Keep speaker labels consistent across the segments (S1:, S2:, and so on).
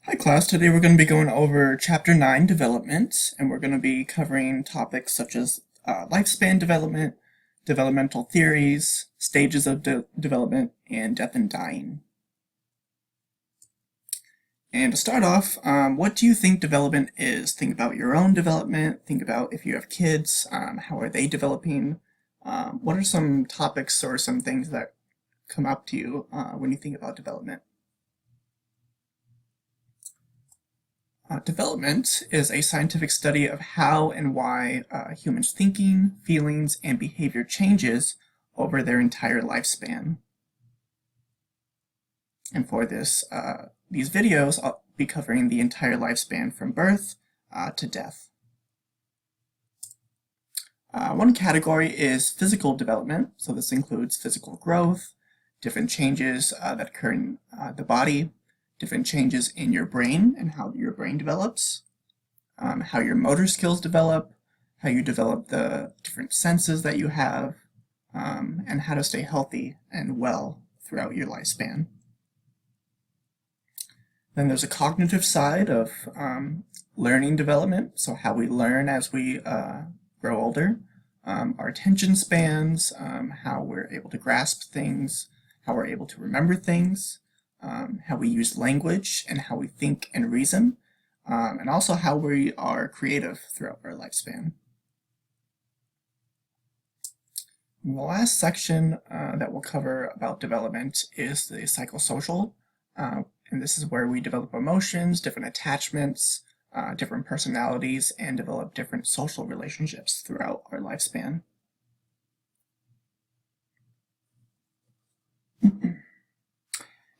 S1: Hi class, today we're going to be going over Chapter 9, Development, and we're going to be covering topics such as lifespan development, developmental theories, stages of development, and death and dying. And to start off, what do you think development is? Think about your own development, think about if you have kids, how are they developing? What are some topics or some things that come up to you when you think about development? Development is a scientific study of how and why humans' thinking, feelings, and behavior changes over their entire lifespan. And for these videos, I'll be covering the entire lifespan from birth to death. One category is physical development, so this includes physical growth, different changes that occur in the body, different changes in your brain and how your brain develops, how your motor skills develop, how you develop the different senses that you have, and how to stay healthy and well throughout your lifespan. Then there's a cognitive side of learning development, so how we learn as we grow older, our attention spans, how we're able to grasp things, how we're able to remember things, how we use language and how we think and reason, and also how we are creative throughout our lifespan. And the last section that we'll cover about development is the psychosocial, and this is where we develop emotions, different attachments, different personalities, and develop different social relationships throughout our lifespan.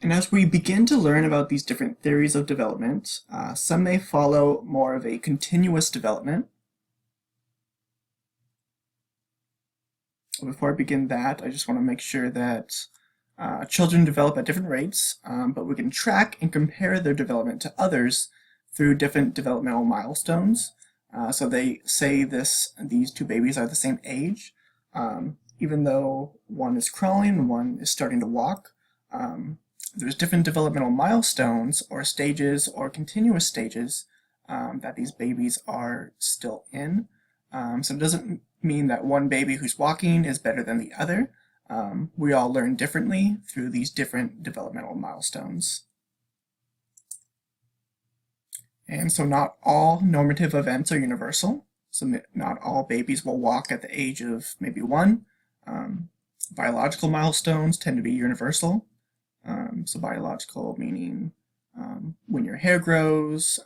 S1: And as we begin to learn about these different theories of development, some may follow more of a continuous development. Before I begin that, I just want to make sure that children develop at different rates, but we can track and compare their development to others through different developmental milestones. So they say these two babies are the same age, even though one is crawling and one is starting to walk. There's different developmental milestones or stages or continuous stages that these babies are still in. So it doesn't mean that one baby who's walking is better than the other. We all learn differently through these different developmental milestones. And so not all normative events are universal. So not all babies will walk at the age of maybe 1. Biological milestones tend to be universal. So biological meaning when your hair grows,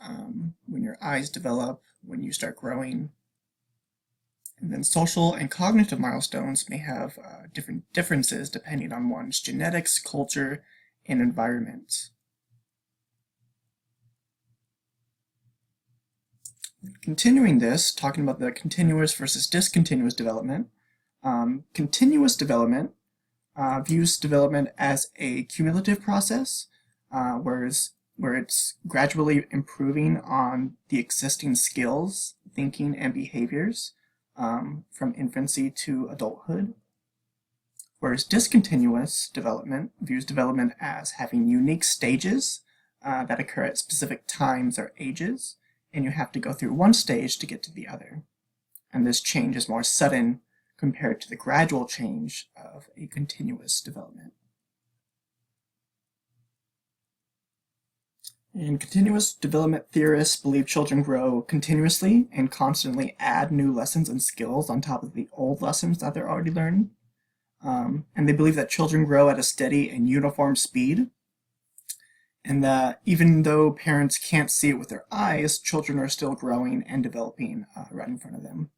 S1: when your eyes develop, when you start growing. And then social and cognitive milestones may have different differences depending on one's genetics, culture, and environment. Continuing this, talking about the continuous versus discontinuous development. Continuous development views development as a cumulative process, where it's gradually improving on the existing skills, thinking, and behaviors from infancy to adulthood. Whereas discontinuous development views development as having unique stages that occur at specific times or ages, and you have to go through one stage to get to the other. And this change is more sudden compared to the gradual change of a continuous development. And continuous development theorists believe children grow continuously and constantly add new lessons and skills on top of the old lessons that they're already learning. And they believe that children grow at a steady and uniform speed, and that even though parents can't see it with their eyes, children are still growing and developing right in front of them.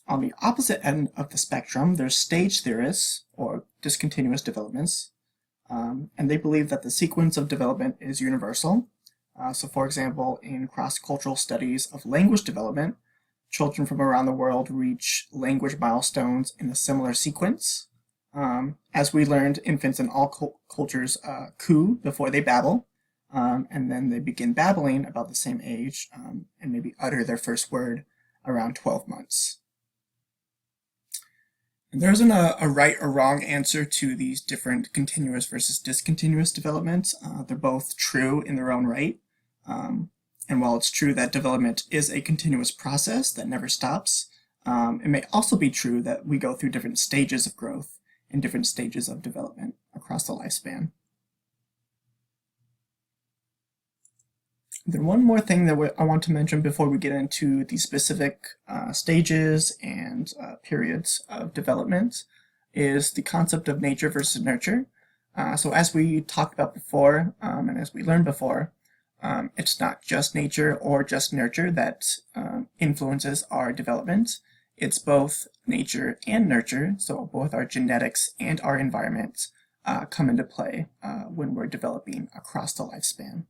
S1: On the opposite end of the spectrum, there's stage theorists, or discontinuous developments, and they believe that the sequence of development is universal. So for example, in cross-cultural studies of language development, children from around the world reach language milestones in a similar sequence. As we learned, infants in all cultures coo before they babble, and then they begin babbling about the same age, and maybe utter their first word around 12 months. There isn't a right or wrong answer to these different continuous versus discontinuous developments. They're both true in their own right. And while it's true that development is a continuous process that never stops, it may also be true that we go through different stages of growth and different stages of development across the lifespan. Then one more thing that I want to mention before we get into the specific stages and periods of development is the concept of nature versus nurture. So as we talked about before, and as we learned before, it's not just nature or just nurture that influences our development. It's both nature and nurture, so both our genetics and our environment come into play when we're developing across the lifespan.